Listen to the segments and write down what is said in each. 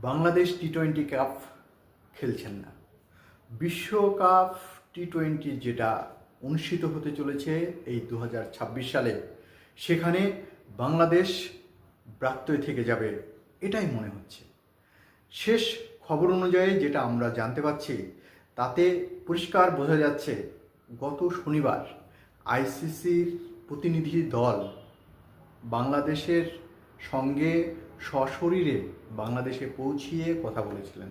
Bangladesh টি-20 cup খেলছেন না। বিশ্বকাপ টি-20 যেটা অনুষ্ঠিত হতে চলেছে এই 2026 সালে, সেখানে বাংলাদেশ ব্যত্যয় থেকে যাবে এটাই মনে হচ্ছে। শেষ খবর অনুযায়ী যেটা আমরা জানতে পারছি, তাতে পরিষ্কার বোঝা যাচ্ছে গত শনিবার আইসিসির প্রতিনিধি দল বাংলাদেশের সঙ্গে সশরীরে বাংলাদেশে পৌঁছিয়ে কথা বলেছিলেন।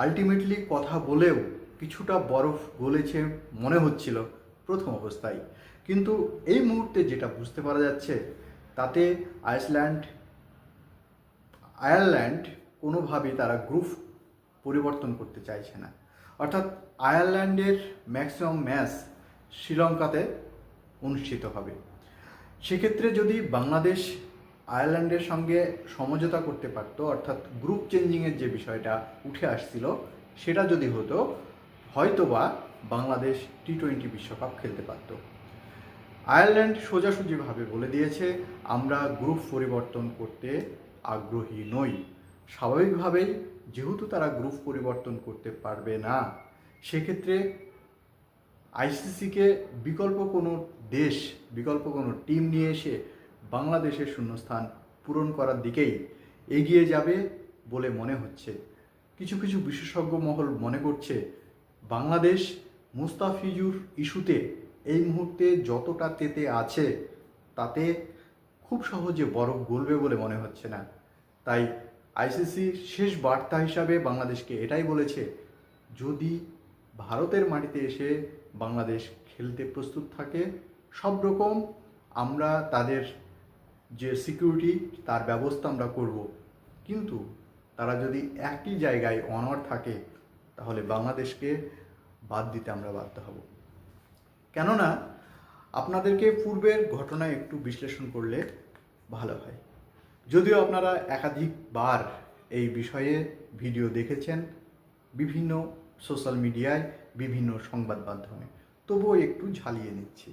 আলটিমেটলি কথা বলেও কিছুটা বরফ গলেছে মনে হচ্ছিল প্রথম অবস্থায়, কিন্তু এই মুহূর্তে যেটা বুঝতে পারা যাচ্ছে তাতে আয়ারল্যান্ড কোনোভাবেই তারা গ্রুপ পরিবর্তন করতে চাইছে না। অর্থাৎ আয়ারল্যান্ডের ম্যাক্সিমাম ম্যাচ শ্রীলঙ্কাতে অনুষ্ঠিত হবে। সেক্ষেত্রে যদি বাংলাদেশ আয়ারল্যান্ডের সঙ্গে সমঝোতা করতে পারতো, অর্থাৎ গ্রুপ চেঞ্জিংয়ের যে বিষয়টা উঠে আসছিল সেটা যদি হতো, হয়তোবা বাংলাদেশ টি-20 বিশ্বকাপ খেলতে পারত। আয়ারল্যান্ড সোজাসুজিভাবে বলে দিয়েছে, আমরা গ্রুপ পরিবর্তন করতে আগ্রহী নই। স্বাভাবিকভাবেই যেহেতু তারা গ্রুপ পরিবর্তন করতে পারবে না, সেক্ষেত্রে আইসিসিকে বিকল্প কোনো দেশ, বিকল্প কোনো টিম নিয়ে এসে বাংলাদেশের শূন্যস্থান পূরণ করার দিকেই এগিয়ে যাবে বলে মনে হচ্ছে। কিছু কিছু বিশেষজ্ঞ মহল মনে করছে বাংলাদেশ মুস্তাফিজুর ইস্যুতে এই মুহূর্তে যতটা তেতে আছে তাতে খুব সহজে বরফ গলবে বলে মনে হচ্ছে না। তাই আইসিসি শেষ বার্তা হিসাবে বাংলাদেশকে এটাই বলেছে, যদি ভারতের মাটিতে এসে বাংলাদেশ খেলতে প্রস্তুত থাকে, সব রকম আমরা তাদের যে সিকিউরিটি তার ব্যবস্থা আমরা করব, কিন্তু তারা যদি একই জায়গায় অনড় থাকে তাহলে বাংলাদেশকে বাদ দিতে আমরা বাধ্য হব। কেননা আপনাদেরকে পূর্বের ঘটনা একটু বিশ্লেষণ করলে ভালো হয়। যদিও আপনারা একাধিকবার এই বিষয়ে ভিডিও দেখেছেন বিভিন্ন সোশ্যাল মিডিয়ায়, বিভিন্ন সংবাদ মাধ্যমে, তবুও একটু ঝালিয়ে নিচ্ছি।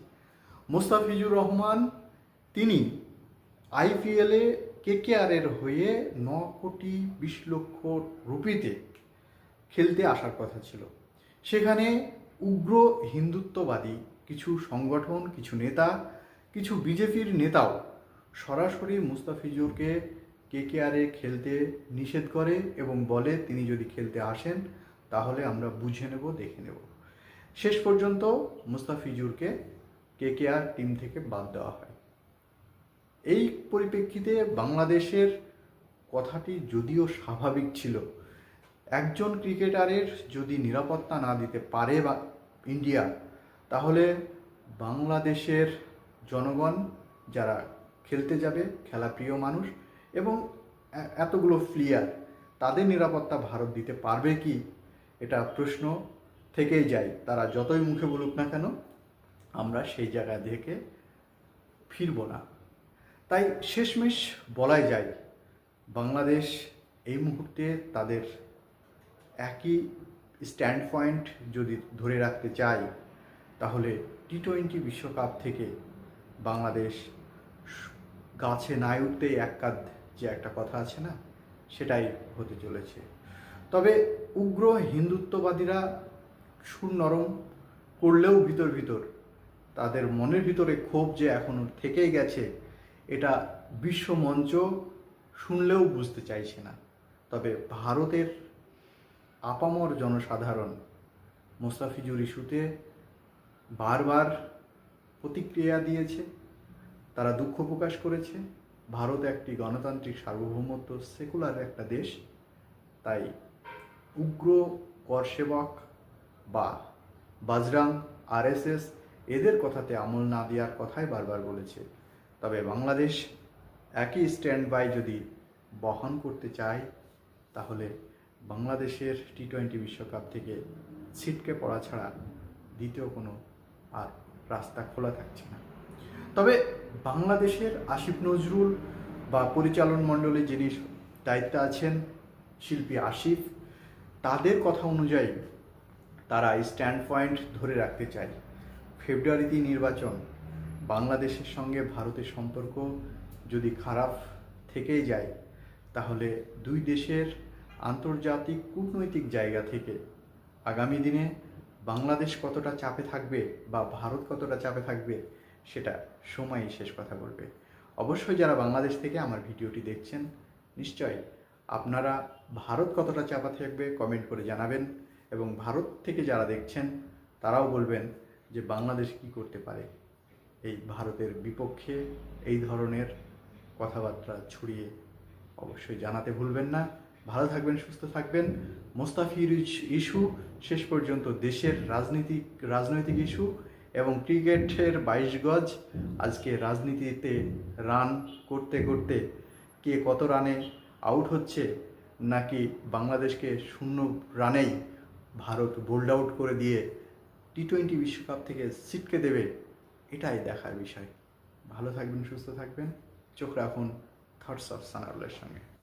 মুস্তাফিজুর রহমান তিনি আইপিএলে কেকেআরের হয়ে 9,20,00,000 রুপিতে খেলতে আসার কথা ছিল। সেখানে উগ্র হিন্দুত্ববাদী কিছু সংগঠন, কিছু নেতা, কিছু বিজেপির নেতাও সরাসরি মুস্তাফিজুরকে কেকেআরে খেলতে নিষেধ করে এবং বলে তিনি যদি খেলতে আসেন তাহলে আমরা বুঝে নেব, দেখে নেব। শেষ পর্যন্ত মুস্তাফিজুরকে কেকেআর টিম থেকে বাদ দেওয়া হয়। এই পরিপ্রেক্ষিতে বাংলাদেশের কথাটি যদিও স্বাভাবিক ছিল, একজন ক্রিকেটারের যদি নিরাপত্তা না দিতে পারে বা ইন্ডিয়া, তাহলে বাংলাদেশের জনগণ যারা খেলতে যাবে, খেলাপ্রিয় মানুষ এবং এতগুলো প্লেয়ার, তাদের নিরাপত্তা ভারত দিতে পারবে কি, এটা প্রশ্ন থেকেই যায়। তারা যতই মুখে বলুক না কেন, আমরা সেই জায়গা থেকে ফিরব না। তাই শেষমেশ বলাই যায় বাংলাদেশ এই মুহূর্তে তাদের একই স্ট্যান্ড পয়েন্ট যদি ধরে রাখতে চায়, তাহলে টি-20 বিশ্বকাপ থেকে বাংলাদেশ গাছে নাই উঠতেই এক কাঁধ, যে একটা কথা আছে না, সেটাই হতে চলেছে। তবে উগ্র হিন্দুত্ববাদীরা সুর নরম করলেও ভিতর ভিতর তাদের মনের ভিতরে ক্ষোভ যে এখনও থেকেই গেছে, এটা বিশ্ব মঞ্চ শুনলেও বুঝতে চাইছে না। তবে ভারতের আপামর জনসাধারণ মুস্তাফিজুর ইস্যুতে বারবার প্রতিক্রিয়া দিয়েছে, তারা দুঃখ প্রকাশ করেছে। ভারত একটি গণতান্ত্রিক সার্বভৌমত্ব সেকুলার একটা দেশ, তাই উগ্র করসেবক বা বাজরাং, আরএসএস এদের কথাতে আমল না দেওয়ার কথাই বারবার বলেছে। তবে বাংলাদেশ একই স্ট্যান্ড বাই যদি বহন করতে চায়, তাহলে বাংলাদেশের টি-20 বিশ্বকাপ থেকে ছিটকে পড়া ছাড়া দ্বিতীয় কোনো আর রাস্তা খোলা থাকছে না। তবে বাংলাদেশের আসিফ নজরুল বা পরিচালন মণ্ডলী যিনি দায়িত্বে আছেন, শিল্পী আসিফ, তাদের কথা অনুযায়ী তারা স্ট্যান্ড পয়েন্ট ধরে রাখতে চায়। ফেব্রুয়ারিতে নির্বাচন, বাংলাদেশের সঙ্গে ভারতের সম্পর্ক যদি খারাপ থেকেই যায়, তাহলে দুই দেশের আন্তর্জাতিক কূটনৈতিক জায়গা থেকে আগামী দিনে বাংলাদেশ কতটা চাপে থাকবে বা ভারত কতটা চাপে থাকবে সেটা সময়ই শেষ কথা বলবে। অবশ্যই যারা বাংলাদেশ থেকে আমার ভিডিওটি দেখছেন, নিশ্চয়ই আপনারা ভারত কতটা চাপা থাকবে কমেন্ট করে জানাবেন, এবং ভারত থেকে যারা দেখছেন তারাও বলবেন যে বাংলাদেশ কি করতে পারে এই ভারতের বিপক্ষে। এই ধরনের কথাবার্তা ছড়িয়ে অবশ্যই জানাতে ভুলবেন না। ভালো থাকবেন, সুস্থ থাকবেন। মোস্তাফির ইস্যু শেষ পর্যন্ত দেশের রাজনৈতিক ইস্যু, এবং ক্রিকেটের 22 গজ আজকে রাজনীতিতে রান করতে করতে কে কত রানে আউট হচ্ছে, নাকি বাংলাদেশকে 0 রানেই ভারত বোল্ড আউট করে দিয়ে টি-20 বিশ্বকাপ থেকে ছিটকে দেবে, এটাই দেখার বিষয়। ভালো থাকবেন, সুস্থ থাকবেন। চোখ রাখুন থটস অফ সানাউল্লাহর সঙ্গে।